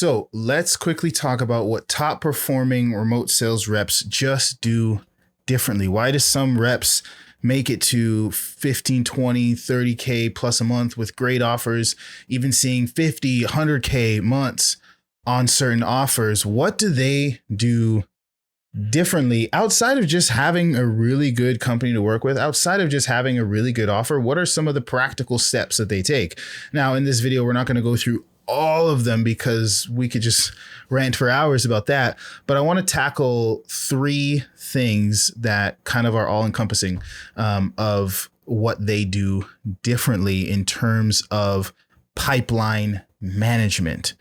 So let's quickly talk about what top performing remote sales reps just do differently. Why do some reps make it to 15, 20, 30K plus a month with great offers, even seeing 50, 100K months on certain offers? What do they do differently outside of just having a really good company to work with, outside of just having a really good offer? What are some of the practical steps that they take? Now, in this video, we're not going to go through all of them because we could just rant for hours about that. But I want to tackle three things that kind of are all encompassing of what they do differently in terms of pipeline management.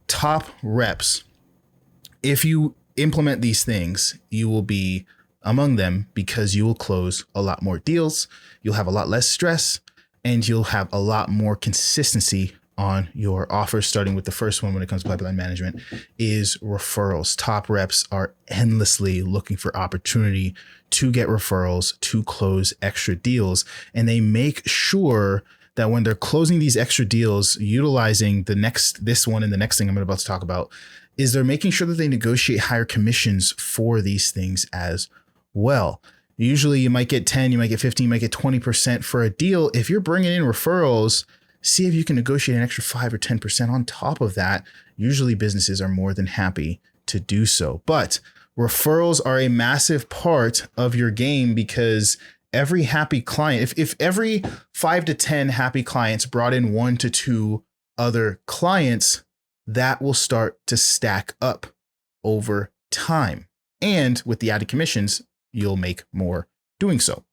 Top reps, if you implement these things, you will be among them because you will close a lot more deals. You'll have a lot less stress and you'll have a lot more consistency on your offers. Starting with the first one when it comes to pipeline management is referrals. Top reps are endlessly looking for opportunity to get referrals, to close extra deals. And they make sure that when they're closing these extra deals, utilizing this one and the next thing I'm about to talk about, is they're making sure that they negotiate higher commissions for these things as well. Usually you might get 10, you might get 15, you might get 20% for a deal. If you're bringing in referrals, see if you can negotiate an extra 5 or 10% on top of that. Usually businesses are more than happy to do so. But referrals are a massive part of your game because every happy client, if every 5 to 10 happy clients brought in 1 to 2 other clients, that will start to stack up over time. And with the added commissions, you'll make more doing so.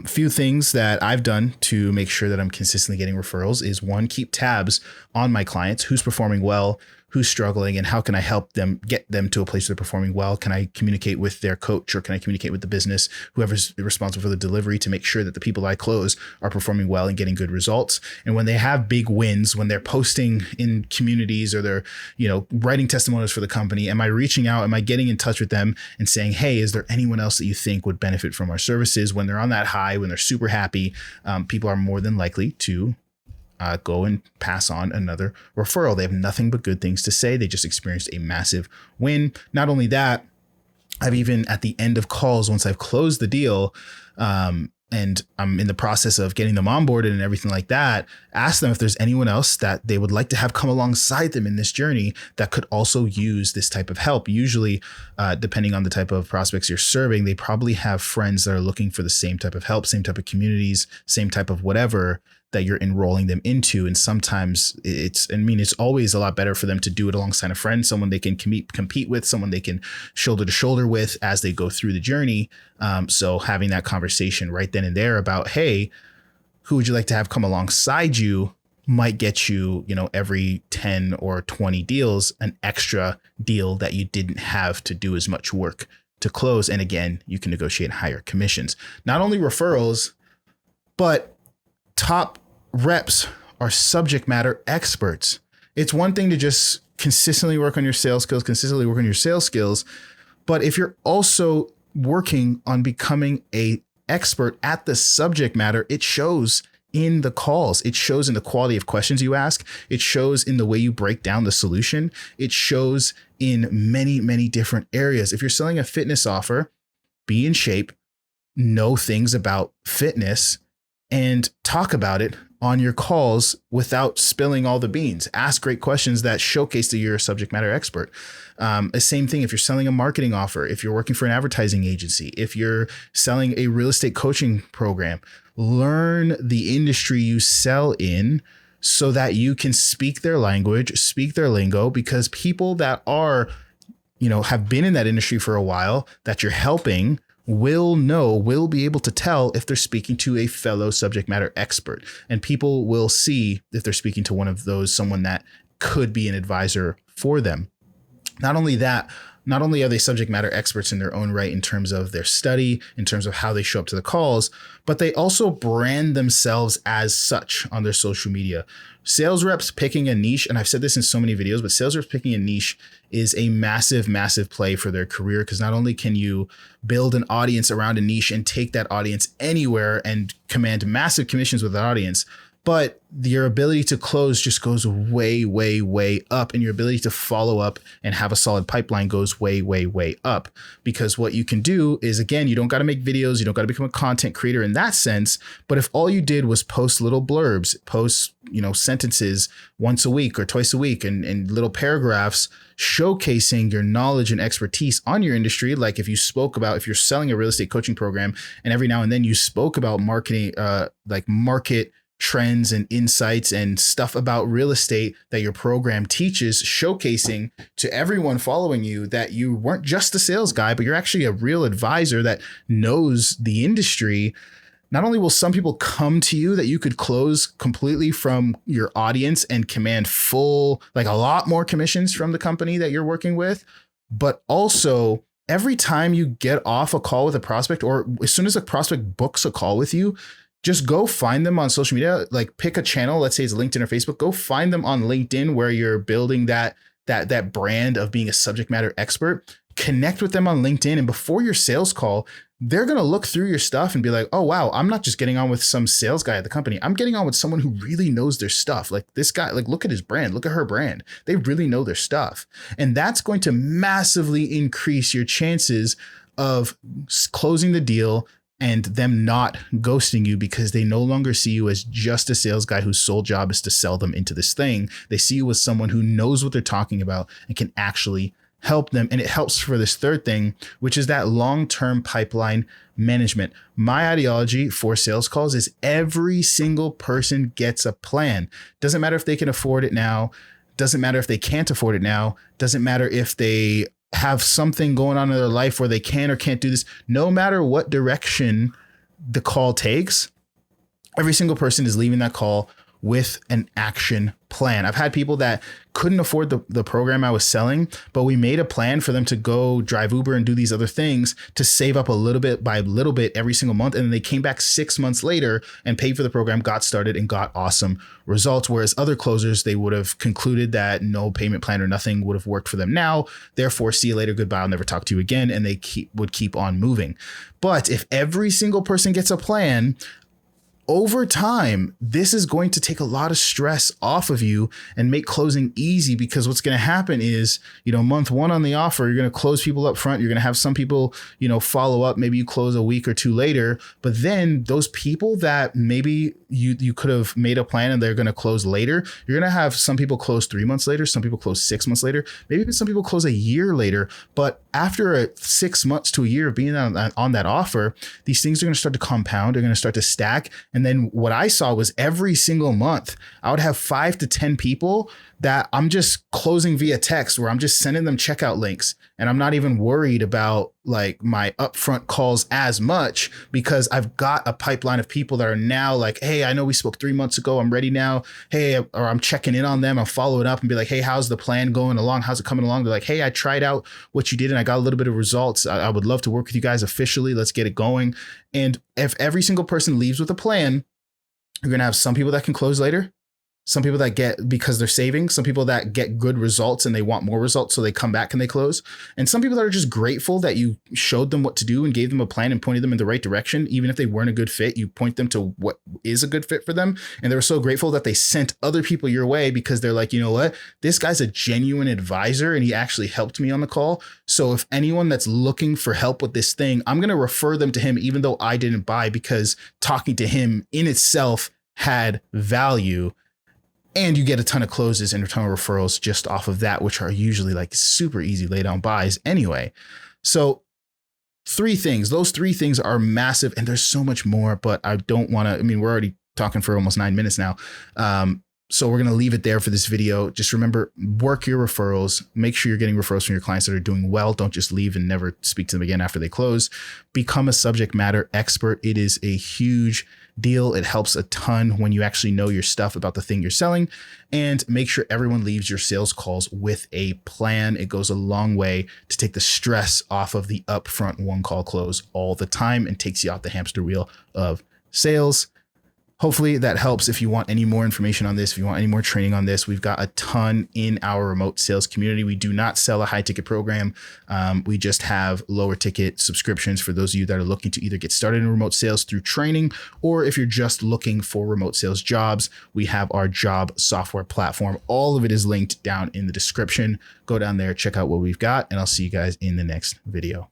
Few things that I've done to make sure that I'm consistently getting referrals is 1, keep tabs on my clients, who's performing well, who's struggling, and how can I help them get them to a place where they're performing well? Can I communicate with their coach or can I communicate with the business, whoever's responsible for the delivery, to make sure that the people I close are performing well and getting good results? And when they have big wins, when they're posting in communities or they're, writing testimonials for the company, am I reaching out? Am I getting in touch with them and saying, hey, is there anyone else that you think would benefit from our services? When they're on that high, when they're super happy, people are more than likely to go and pass on another referral. They have nothing but good things to say. They just experienced a massive win. Not only that, I've even at the end of calls, once I've closed the deal, and I'm in the process of getting them onboarded and everything like that, ask them if there's anyone else that they would like to have come alongside them in this journey that could also use this type of help. Usually, depending on the type of prospects you're serving, they probably have friends that are looking for the same type of help, same type of communities, same type of whatever that you're enrolling them into. And sometimes it's always a lot better for them to do it alongside a friend, someone they can compete with, someone they can shoulder to shoulder with as they go through the journey. So having that conversation right then and there about, hey, who would you like to have come alongside you might get you, every 10 or 20 deals, an extra deal that you didn't have to do as much work to close. And again, you can negotiate higher commissions. Not only referrals, but top reps are subject matter experts. It's one thing to just consistently work on your sales skills, but if you're also working on becoming a expert at the subject matter, it shows in the calls. It shows in the quality of questions you ask. It shows in the way you break down the solution. It shows in many, many different areas. If you're selling a fitness offer, be in shape, know things about fitness, and talk about it on your calls without spilling all the beans. Ask great questions that showcase that you're a subject matter expert. The same thing if you're selling a marketing offer, if you're working for an advertising agency, if you're selling a real estate coaching program, learn the industry you sell in so that you can speak their language, speak their lingo, because people that are, have been in that industry for a while that you're helping will be able to tell if they're speaking to a fellow subject matter expert, and people will see if they're speaking to someone that could be an advisor for them. Not only that, not only are they subject matter experts in their own right in terms of their study, in terms of how they show up to the calls, but they also brand themselves as such on their social media. Sales reps picking a niche, and I've said this in so many videos, but sales reps picking a niche is a massive, massive play for their career, because not only can you build an audience around a niche and take that audience anywhere and command massive commissions with that audience, but your ability to close just goes way, way, way up. And your ability to follow up and have a solid pipeline goes way, way, way up. Because what you can do is, again, you don't got to make videos. You don't got to become a content creator in that sense. But if all you did was post little blurbs, post, sentences once a week or twice a week and little paragraphs showcasing your knowledge and expertise on your industry. Like if you're selling a real estate coaching program and every now and then you spoke about marketing, like market trends and insights and stuff about real estate that your program teaches, showcasing to everyone following you that you weren't just a sales guy, but you're actually a real advisor that knows the industry. Not only will some people come to you that you could close completely from your audience and command like a lot more commissions from the company that you're working with, but also every time you get off a call with a prospect, or as soon as a prospect books a call with you, just go find them on social media, like pick a channel, let's say it's LinkedIn or Facebook, go find them on LinkedIn where you're building that brand of being a subject matter expert, connect with them on LinkedIn. And before your sales call, they're going to look through your stuff and be like, oh, wow, I'm not just getting on with some sales guy at the company. I'm getting on with someone who really knows their stuff. Like this guy, like look at his brand, look at her brand. They really know their stuff. And that's going to massively increase your chances of closing the deal and them not ghosting you, because they no longer see you as just a sales guy whose sole job is to sell them into this thing. They see you as someone who knows what they're talking about and can actually help them. And it helps for this third thing, which is that long-term pipeline management. My ideology for sales calls is every single person gets a plan. Doesn't matter if they can afford it now. Doesn't matter if they can't afford it now. Doesn't matter if they have something going on in their life where they can or can't do this. No matter what direction the call takes, every single person is leaving that call with an action plan. I've had people that couldn't afford the program I was selling, but we made a plan for them to go drive Uber and do these other things to save up a little bit by little bit every single month. And then they came back 6 months later and paid for the program, got started, and got awesome results. Whereas other closers, they would have concluded that no payment plan or nothing would have worked for them now. Therefore, see you later, goodbye, I'll never talk to you again. And they would keep on moving. But if every single person gets a plan, over time, this is going to take a lot of stress off of you and make closing easy, because what's going to happen is, month one on the offer, you're going to close people up front. You're going to have some people, follow up. Maybe you close a week or two later, but then those people that maybe you could have made a plan and they're going to close later, you're going to have some people close 3 months later, some people close 6 months later, maybe even some people close a year later. But after 6 months to a year of being on that offer, these things are going to start to compound. They're going to start to stack. And then what I saw was every single month, I would have 5 to 10 people that I'm just closing via text, where I'm just sending them checkout links. And I'm not even worried about like my upfront calls as much, because I've got a pipeline of people that are now like, hey, I know we spoke 3 months ago. I'm ready now. Hey, or I'm checking in on them. I'm following up and be like, hey, how's the plan going along? How's it coming along? They're like, hey, I tried out what you did and I got a little bit of results. I would love to work with you guys officially. Let's get it going. And if every single person leaves with a plan, you're going to have some people that can close later, some people that get because they're saving, some people that get good results and they want more results, so they come back and they close. And some people that are just grateful that you showed them what to do and gave them a plan and pointed them in the right direction. Even if they weren't a good fit, you point them to what is a good fit for them. And they were so grateful that they sent other people your way, because they're like, you know what, this guy's a genuine advisor and he actually helped me on the call. So if anyone that's looking for help with this thing, I'm going to refer them to him, even though I didn't buy, because talking to him in itself had value. And you get a ton of closes and a ton of referrals just off of that, which are usually like super easy lay down buys anyway. So those three things are massive, and there's so much more, but I don't want to, we're already talking for almost 9 minutes now. So we're going to leave it there for this video. Just remember, work your referrals. Make sure you're getting referrals from your clients that are doing well. Don't just leave and never speak to them again after they close. Become a subject matter expert. It is a huge deal. It helps a ton when you actually know your stuff about the thing you're selling. And make sure everyone leaves your sales calls with a plan. It goes a long way to take the stress off of the upfront one call close all the time and takes you off the hamster wheel of sales. Hopefully that helps. If you want any more information on this, if you want any more training on this, we've got a ton in our remote sales community. We do not sell a high ticket program. We just have lower ticket subscriptions for those of you that are looking to either get started in remote sales through training, or if you're just looking for remote sales jobs, we have our job software platform. All of it is linked down in the description. Go down there, check out what we've got, and I'll see you guys in the next video.